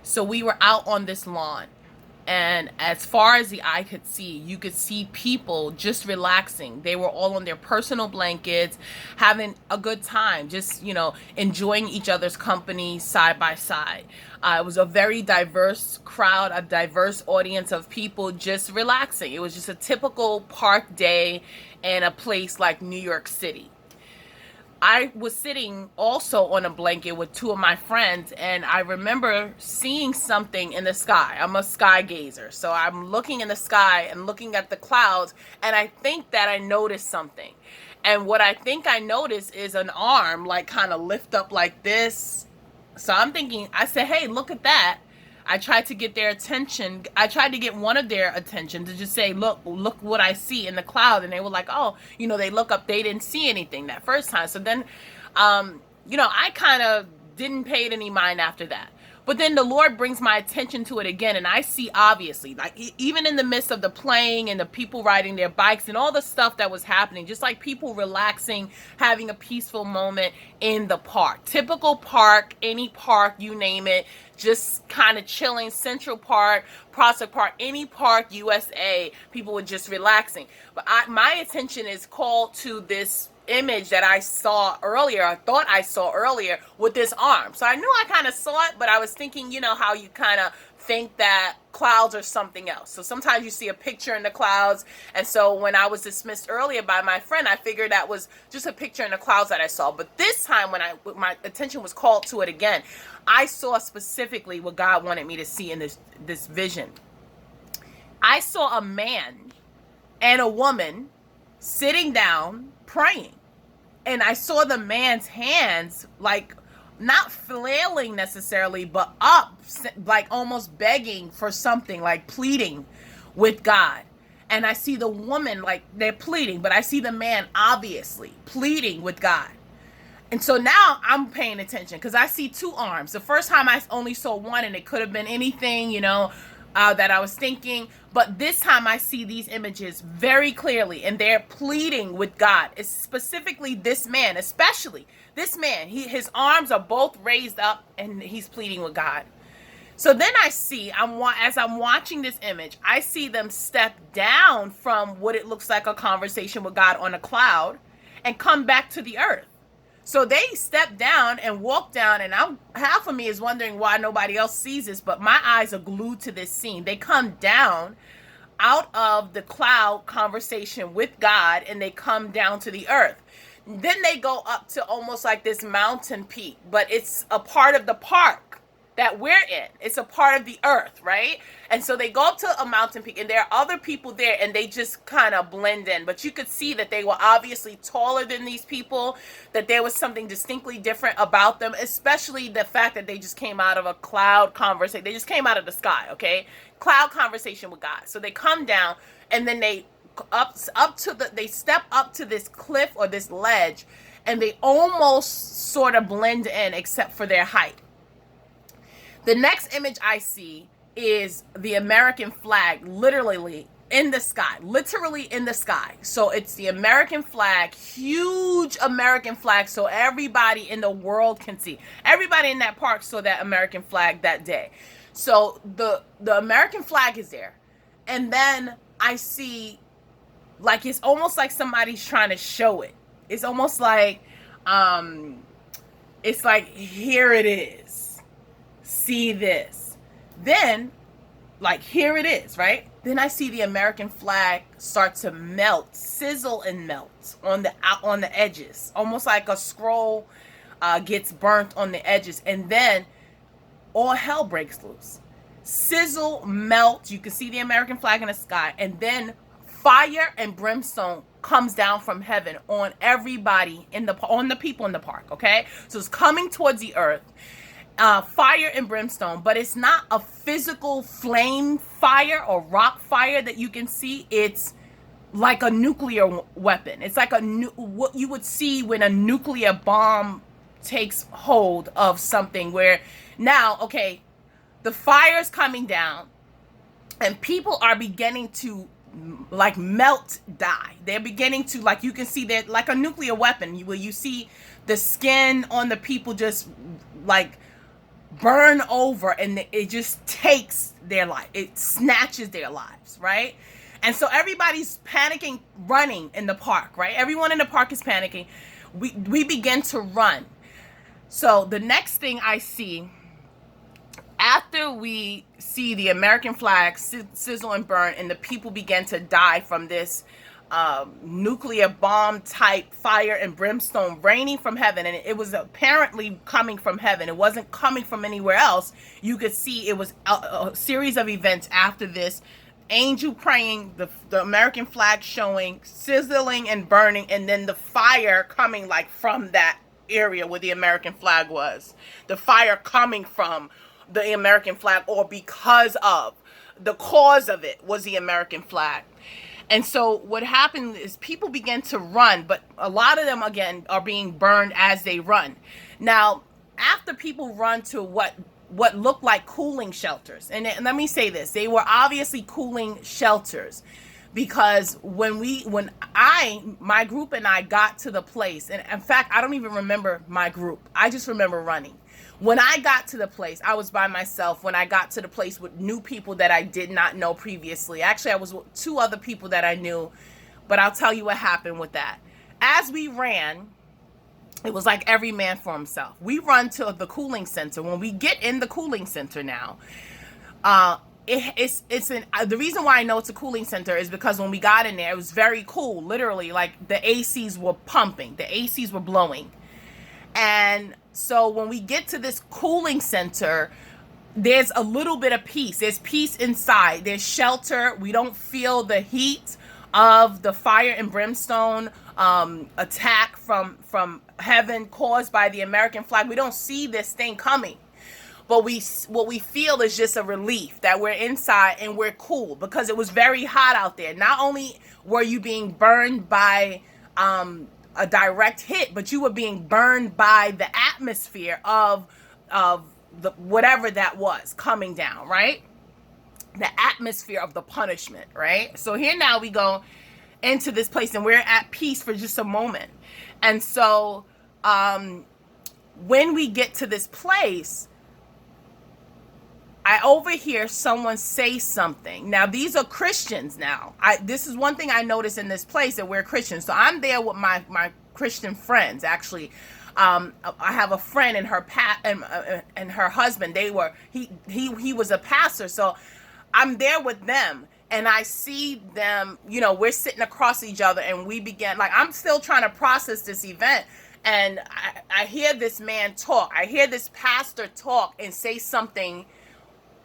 So we were out on this lawn, and as far as the eye could see, you could see people just relaxing. They were all on their personal blankets, having a good time, just, enjoying each other's company side by side. It was a very diverse crowd, a diverse audience of people just relaxing. It was just a typical park day in a place like New York City. I was sitting also on a blanket with two of my friends, and I remember seeing something in the sky. I'm a sky gazer, so I'm looking in the sky and looking at the clouds, and I think that I noticed something. And what I think I noticed is an arm, like, kind of lift up like this. So I'm thinking, I said, hey, look at that. I tried to get their attention. I tried to get one of their attention to just say, look what I see in the cloud. And they were like, oh, they look up, they didn't see anything that first time. So then, I kind of didn't pay it any mind after that. But then the Lord brings my attention to it again, and I see, obviously, like, even in the midst of the playing and the people riding their bikes and all the stuff that was happening, just like people relaxing, having a peaceful moment in the park. Typical park, any park, you name it, just kind of chilling. Central Park, Prospect Park, any park, USA, people were just relaxing. But my attention is called to this image that I saw earlier, I thought I saw earlier, with this arm. So I knew I kind of saw it, but I was thinking, how you kind of think that clouds are something else. So sometimes you see a picture in the clouds. And so when I was dismissed earlier by my friend, I figured that was just a picture in the clouds that I saw. But this time when my attention was called to it again, I saw specifically what God wanted me to see in this vision. I saw a man and a woman sitting down praying. And I saw the man's hands, like, not flailing necessarily, but up, like almost begging for something, like pleading with God. And I see the woman, like, they're pleading, but I see the man obviously pleading with God. And so now I'm paying attention because I see two arms. The first time I only saw one, and it could have been anything, that I was thinking. But this time I see these images very clearly, and they're pleading with God. It's specifically this man, especially this man. His arms are both raised up, and he's pleading with God. So then I see, as I'm watching this image, I see them step down from what it looks like a conversation with God on a cloud and come back to the earth. So they step down and walk down, and half of me is wondering why nobody else sees this, but my eyes are glued to this scene. They come down out of the cloud conversation with God, and they come down to the earth. Then they go up to almost like this mountain peak, but it's a part of the park that we're in. It's a part of the earth, right? And so they go up to a mountain peak, and there are other people there, and they just kind of blend in. But you could see that they were obviously taller than these people, that there was something distinctly different about them, especially the fact that they just came out of a cloud conversation. They just came out of the sky, okay? Cloud conversation with God. So they come down, and then they they step up to this cliff or this ledge, and they almost sort of blend in except for their height. The next image I see is the American flag literally in the sky. So it's the American flag, huge American flag, so everybody in the world can see. Everybody in that park saw that American flag that day. So the American flag is there. And then I see, like, it's almost like somebody's trying to show it. It's almost like, it's like, here it is. See this. Then, like, here it is, right? Then I see the American flag start to melt, sizzle and melt on the edges, almost like a scroll gets burnt on the edges, and then all hell breaks loose. Sizzle, melt. You can see the American flag in the sky, and then fire and brimstone comes down from heaven on everybody on the people in the park. Okay, so it's coming towards the earth. Fire and brimstone, but it's not a physical flame fire or rock fire that you can see. It's like a nuclear weapon. It's like what you would see when a nuclear bomb takes hold of something, where now, okay, the fire's coming down and people are beginning to, like, melt, die. They're beginning to, like, you can see that, like a nuclear weapon, where you see the skin on the people just, like, burn over, and it just takes their life. It snatches their lives, right? And so everybody's panicking, running in the park, right? Everyone in the park is panicking. We begin to run. So the next thing I see, after we see the American flag sizzle and burn, and the people begin to die from this nuclear bomb type fire and brimstone raining from heaven, and it was apparently coming from heaven. It wasn't coming from anywhere else. You could see it was a series of events after this. Angel praying, the American flag showing, sizzling and burning, and then the fire coming like from that area where the American flag was. The fire coming from the American flag, or because of the cause of it was the American flag. And so what happened is people began to run, but a lot of them, again, are being burned as they run. Now, after people run to what looked like cooling shelters, and let me say this, they were obviously cooling shelters, because my group and I got to the place, and in fact, I don't even remember my group. I just remember running. When I got to the place, I was by myself. When I got to the place with new people that I did not know previously. Actually, I was with two other people that I knew, but I'll tell you what happened with that. As we ran, it was like every man for himself. We run to the cooling center. When we get in the cooling center now, the reason why I know it's a cooling center is because when we got in there, it was very cool. Literally, like the ACs were pumping, the ACs were blowing. And so when we get to this cooling center, there's a little bit of peace. There's peace inside. There's shelter. We don't feel the heat of the fire and brimstone attack from heaven caused by the American flag. We don't see this thing coming. But what we feel is just a relief that we're inside and we're cool, because it was very hot out there. Not only were you being burned by a direct hit, but you were being burned by the atmosphere of the whatever that was coming down, right? The atmosphere of the punishment, right? So here now we go into this place, and we're at peace for just a moment. And so when we get to this place, I overhear someone say something. Now, these are Christians now. This is one thing I noticed in this place, that we're Christians. So I'm there with my Christian friends, actually. I have a friend and her husband. He was a pastor. So I'm there with them, and I see them, we're sitting across each other, and we began, like, I'm still trying to process this event. And I hear this man talk. I hear this pastor talk and say something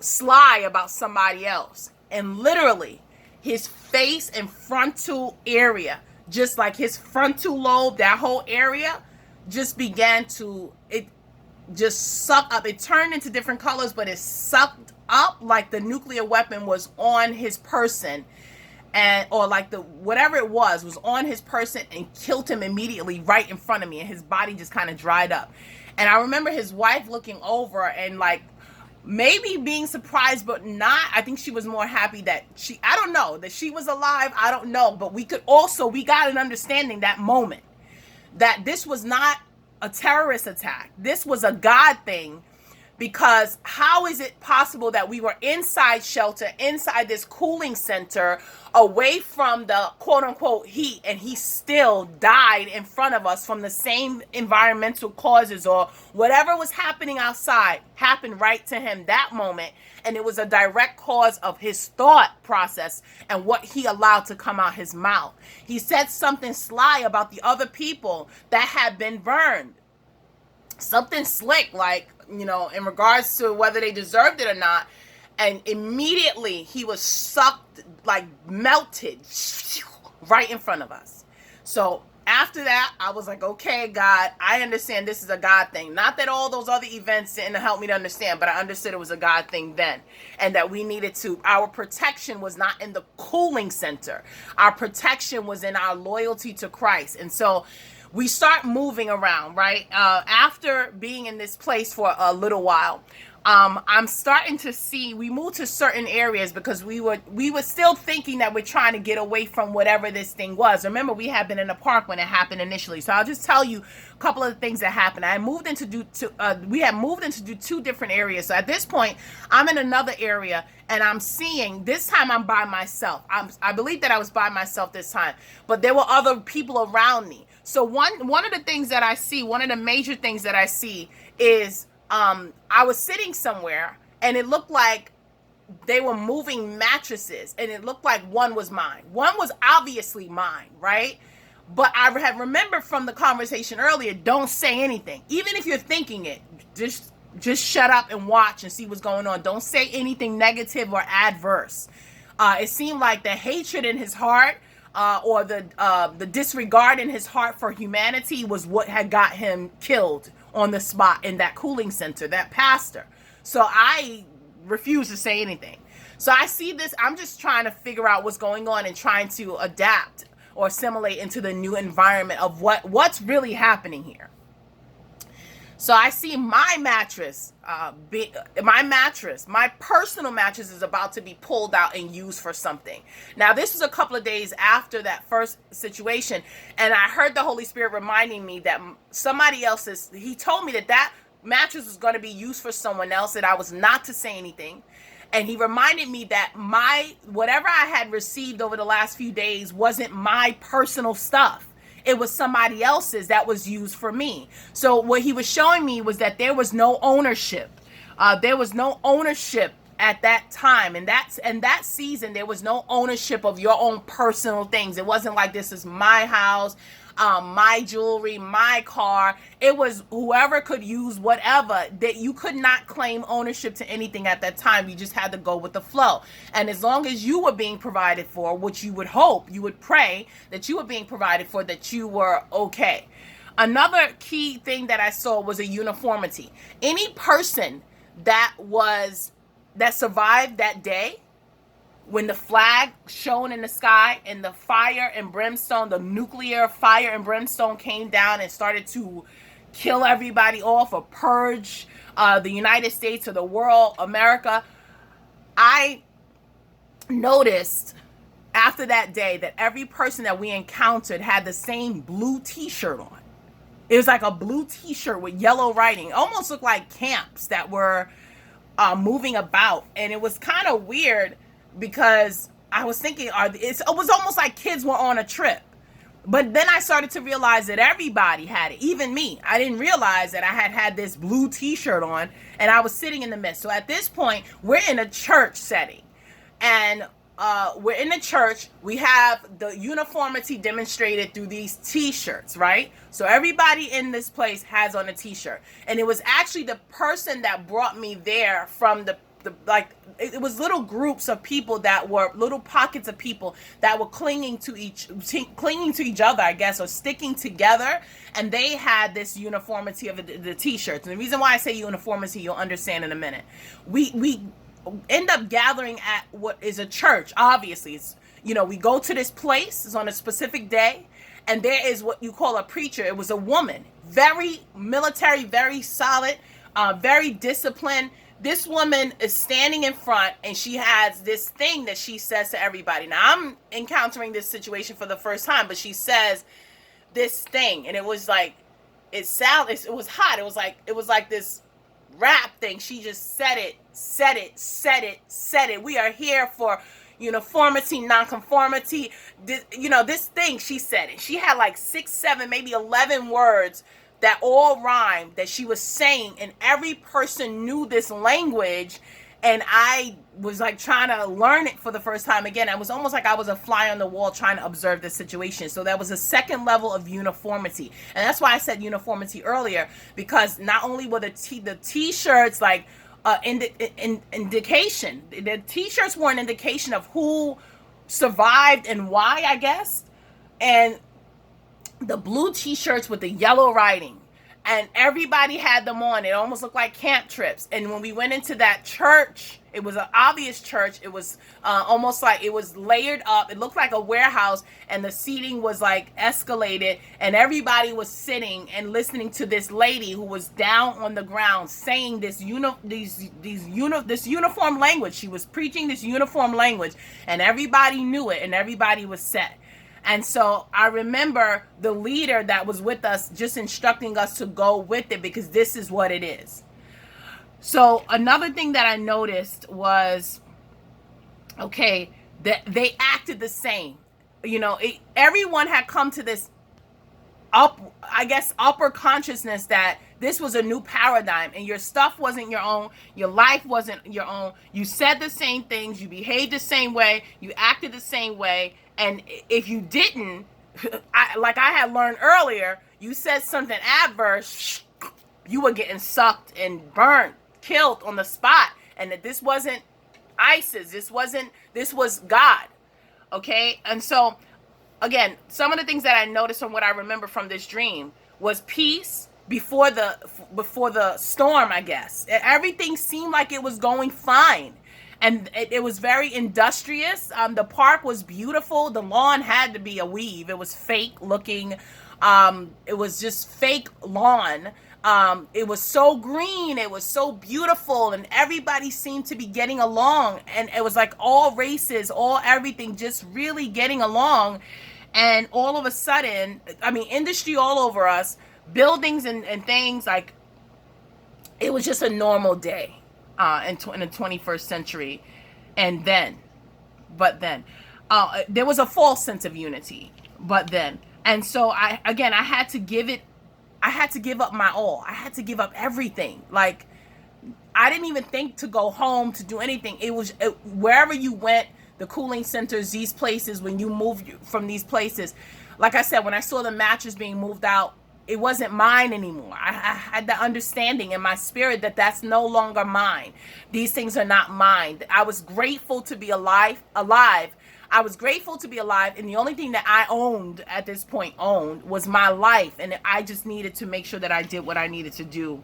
sly about somebody else, and literally his face and frontal area, just like his frontal lobe, that whole area just began to, it just sucked up. It turned into different colors, but it sucked up like the nuclear weapon was on his person, or like whatever it was on his person, and killed him immediately right in front of me, and his body just kind of dried up. And I remember his wife looking over and like maybe being surprised, but not. I think she was more happy that I don't know, that she was alive. I don't know. But we got an understanding that moment that this was not a terrorist attack. This was a God thing, because how is it possible that we were inside shelter, inside this cooling center, away from the quote unquote heat, and he still died in front of us from the same environmental causes, or whatever was happening outside happened right to him that moment. And it was a direct cause of his thought process and what he allowed to come out his mouth. He said something sly about the other people that had been burned. Something slick, like, in regards to whether they deserved it or not. And immediately he was sucked, like melted right in front of us. So after that, I was like, okay, God, I understand this is a God thing. Not that all those other events didn't help me to understand, but I understood it was a God thing then. And that we needed to, our protection was not in the cooling center. Our protection was in our loyalty to Christ. And so we start moving around, right? After being in this place for a little while, I'm starting to see we moved to certain areas because we were still thinking that we're trying to get away from whatever this thing was. Remember, we had been in the park when it happened initially. So I'll just tell you a couple of the things that happened. We had moved into two different areas. So at this point, I'm in another area and I'm seeing, this time I'm by myself. I believe that I was by myself this time, but there were other people around me. So one of the things that I see, one of the major things that I see is I was sitting somewhere and it looked like they were moving mattresses and it looked like one was mine. One was obviously mine, right? But I have remembered from the conversation earlier, don't say anything. Even if you're thinking it, just shut up and watch and see what's going on. Don't say anything negative or adverse. It seemed like the hatred in his heart or the disregard in his heart for humanity was what had got him killed on the spot in that cooling center, that pastor. So I refuse to say anything. So I see this, I'm just trying to figure out what's going on and trying to adapt or assimilate into the new environment of what's really happening here. So I see my mattress, my personal mattress is about to be pulled out and used for something. Now, this was a couple of days after that first situation, and I heard the Holy Spirit reminding me that somebody else's, he told me that mattress was going to be used for someone else, that I was not to say anything. And he reminded me that whatever I had received over the last few days wasn't my personal stuff. It was somebody else's that was used for me. So what he was showing me was that there was no ownership. There was no ownership at that time. And that season, there was no ownership of your own personal things. It wasn't like this is my house, my jewelry, my car. It was whoever could use whatever, that you could not claim ownership to anything at that time. You just had to go with the flow. And as long as you were being provided for, which you would hope, you would pray that you were being provided for, that you were okay. Another key thing that I saw was a uniformity. Any person that survived that day, when the flag shone in the sky and the fire and brimstone, the nuclear fire and brimstone came down and started to kill everybody off or purge the United States or the world, America, I noticed after that day that every person that we encountered had the same blue t-shirt on. It was like a blue t-shirt with yellow writing. It almost looked like camps that were moving about. And it was kind of weird, because I was thinking, it was almost like kids were on a trip. But then I started to realize that everybody had it, even me. I didn't realize that I had this blue t-shirt on, and I was sitting in the midst. So at this point, we're in a church setting. And we're in the church. We have the uniformity demonstrated through these t-shirts, right? So everybody in this place has on a t-shirt. And it was actually the person that brought me there from it was little groups of people that were little pockets of people that were clinging to each other, I guess, or sticking together. And they had this uniformity of the t-shirts. And the reason why I say uniformity, you'll understand in a minute. We end up gathering at what is a church. Obviously, it's, we go to this place. It's on a specific day. And there is what you call a preacher. It was a woman, very military, very solid, very disciplined. This woman is standing in front, and she has this thing that she says to everybody. Now, I'm encountering this situation for the first time, but she says this thing, and it was like, it was hot. It was like this rap thing. She just said it. We are here for uniformity, nonconformity. This thing, she said it. She had like 6, 7, maybe 11 words that all rhymed, that she was saying, and every person knew this language, and I was like trying to learn it for the first time again. It was almost like I was a fly on the wall trying to observe the situation. So that was a second level of uniformity, and that's why I said uniformity earlier, because not only were the t-shirts like indication, the t-shirts were an indication of who survived and why, I guess, and the blue t-shirts with the yellow writing. and everybody had them on. It almost looked like camp trips. And when we went into that church, it was an obvious church. It was almost like it was layered up. It looked like a warehouse, and the seating was like escalated, and everybody was sitting and listening to this lady who was down on the ground saying this uniform language. She was preaching this uniform language, and everybody knew it, and everybody was set. And so I remember the leader that was with us just instructing us to go with it, because this is what it is. So another thing that I noticed was, okay, that they acted the same. Everyone had come to this upper consciousness that this was a new paradigm, and your stuff wasn't your own, your life wasn't your own. You said the same things, you behaved the same way, you acted the same way, and if you didn't, like I had learned earlier, you said something adverse, you were getting sucked and burned, killed on the spot. And that this wasn't ISIS, this was God. Okay? And so again, some of the things that I noticed from what I remember from this dream was peace before the storm, I guess. Everything seemed like it was going fine. And it was very industrious. The park was beautiful. The lawn had to be a weave. It was fake looking. It was just fake lawn. It was so green. It was so beautiful. And everybody seemed to be getting along. And it was like all races, all everything, just really getting along. And all of a sudden, industry all over us, buildings and things, like it was just a normal day. In the 21st century. And then there was a false sense of unity, and so I had to give up my all. I had to give up everything. Like, I didn't even think to go home to do anything. It was wherever you went, the cooling centers, these places, when you moved from these places, like I said, when I saw the mattress being moved out, it wasn't mine anymore. I had the understanding in my spirit that that's no longer mine. These things are not mine. I was grateful to be alive. I was grateful to be alive. And the only thing that I owned at this point was my life. And I just needed to make sure that I did what I needed to do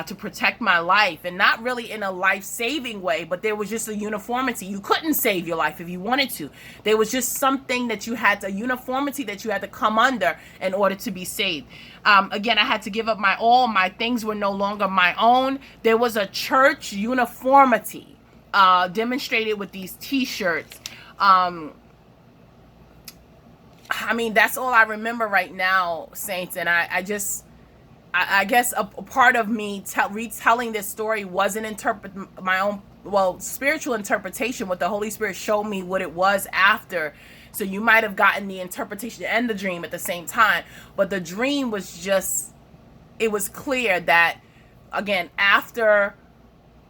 to protect my life, and not really in a life-saving way, but there was just a uniformity. You couldn't save your life if you wanted to. There was just something that you had, a uniformity that you had to come under in order to be saved. Again, I had to give up my all. My things were no longer my own. There was a church uniformity demonstrated with these t-shirts. That's all I remember right now, saints. And I guess a part of me retelling this story wasn't my own, spiritual interpretation. What the Holy Spirit showed me what it was after. So you might have gotten the interpretation and the dream at the same time. But the dream was just, it was clear that, again, after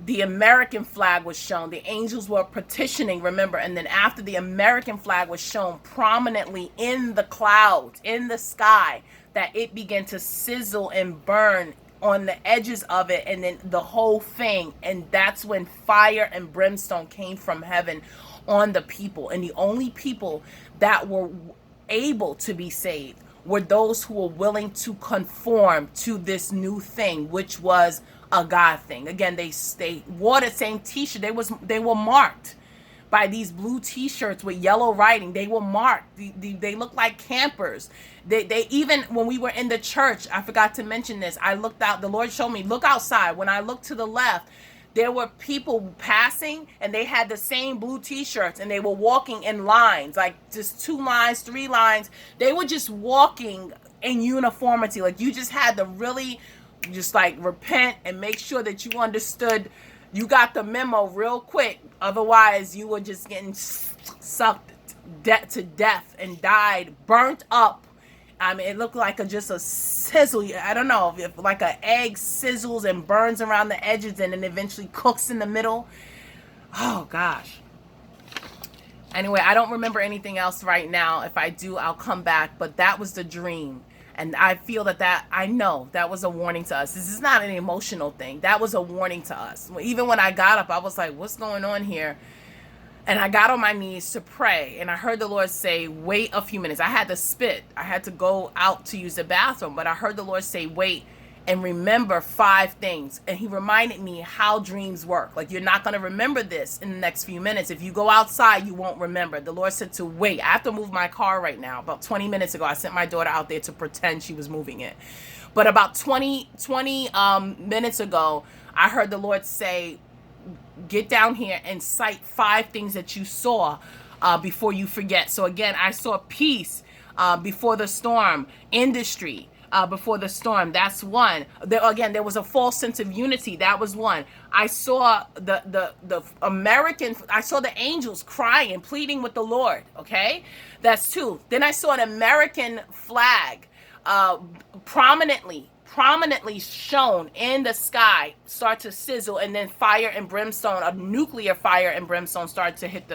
the American flag was shown, the angels were petitioning, remember, and then after the American flag was shown prominently in the clouds, in the sky, that it began to sizzle and burn on the edges of it, and then the whole thing. And that's when fire and brimstone came from heaven on the people. And the only people that were able to be saved were those who were willing to conform to this new thing, which was a God thing. Again, they wore the same t-shirt. They were marked by these blue t-shirts with yellow writing. They were marked. They looked like campers. They even, when we were in the church, I forgot to mention this, I looked out, the Lord showed me, look outside. When I looked to the left, there were people passing, and they had the same blue t-shirts, and they were walking in lines, like just 2 lines, 3 lines. They were just walking in uniformity. Like, you just had to really just like repent and make sure that you understood, you got the memo real quick. Otherwise, you were just getting sucked to death and died, burnt up. It looked like just a sizzle. I don't know, if like an egg sizzles and burns around the edges and then eventually cooks in the middle. Oh, gosh. Anyway, I don't remember anything else right now. If I do, I'll come back. But that was the dream. And I feel I know that was a warning to us. This is not an emotional thing. That was a warning to us. Even when I got up, I was like, what's going on here? And I got on my knees to pray, and I heard the Lord say, wait a few minutes. I had to spit. I had to go out to use the bathroom, but I heard the Lord say, wait and remember 5 things. And he reminded me how dreams work. Like, you're not going to remember this in the next few minutes. If you go outside, you won't remember. The Lord said to wait. I have to move my car right now. About 20 minutes ago, I sent my daughter out there to pretend she was moving it. But about 20 minutes ago, I heard the Lord say, get down here and cite 5 things that you saw before you forget. So again, I saw peace before the storm, industry before the storm. That's one. Again, there was a false sense of unity. That was one. I saw the American, I saw the angels crying, pleading with the Lord. Okay, that's 2. Then I saw an American flag prominently shown in the sky start to sizzle, and then fire and brimstone, a nuclear fire and brimstone, started to hit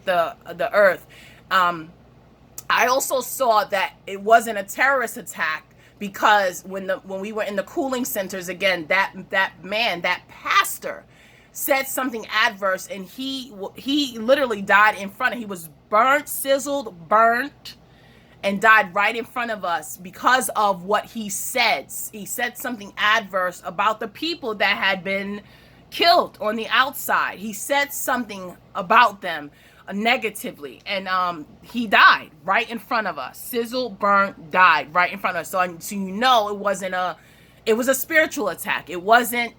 the earth. I also saw that it wasn't a terrorist attack, because when we were in the cooling centers, again, that pastor said something adverse, and he literally died in front of, he was burnt and died right in front of us because of what he said. He said something adverse about the people that had been killed on the outside. He said something about them negatively, and he died right in front of us. Sizzle, burnt, died right in front of us. So you know, it was a spiritual attack. It wasn't,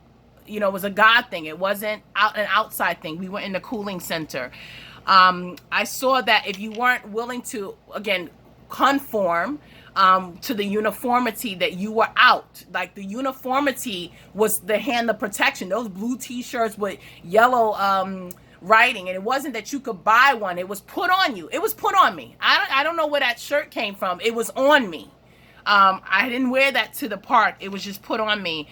it was a God thing. It wasn't an outside thing. We were in the cooling center. I saw that if you weren't willing to, again, conform to the uniformity, that you were out. Like, the uniformity was the hand of protection. Those blue t-shirts with yellow writing, and it wasn't that you could buy one. It was put on you. It was put on me. I don't know where that shirt came from. It was on me. I didn't wear that to the park. It was just put on me.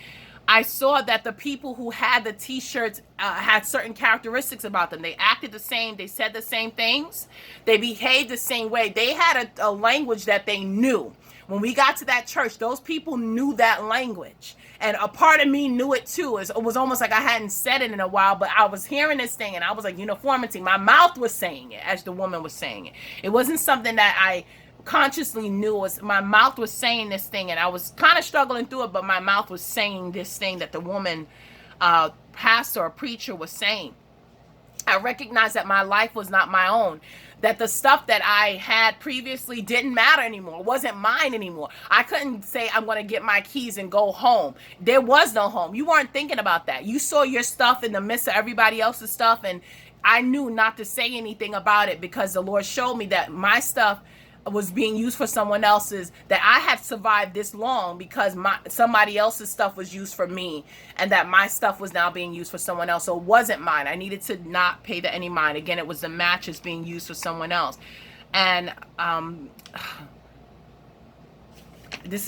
I saw that the people who had the t-shirts had certain characteristics about them. They acted the same. They said the same things. They behaved the same way. They had a language that they knew. When we got to that church, those people knew that language. And a part of me knew it too. It was almost like I hadn't said it in a while, but I was hearing this thing, and I was like, uniformity. My mouth was saying it as the woman was saying it. It wasn't something that I consciously knew. Was my mouth was saying this thing, and I was kind of struggling through it, but my mouth was saying this thing that the woman pastor or preacher was saying. I recognized that my life was not my own, that the stuff that I had previously didn't matter anymore. It wasn't mine anymore. I couldn't say, I'm going to get my keys and go home. There was no home. You weren't thinking about that. You saw your stuff in the midst of everybody else's stuff, and I knew not to say anything about it, because the Lord showed me that my stuff was being used for someone else's, that I had survived this long because somebody else's stuff was used for me, and that my stuff was now being used for someone else. So it wasn't mine. I needed to not pay any mind. Again, it was the matches being used for someone else. And this is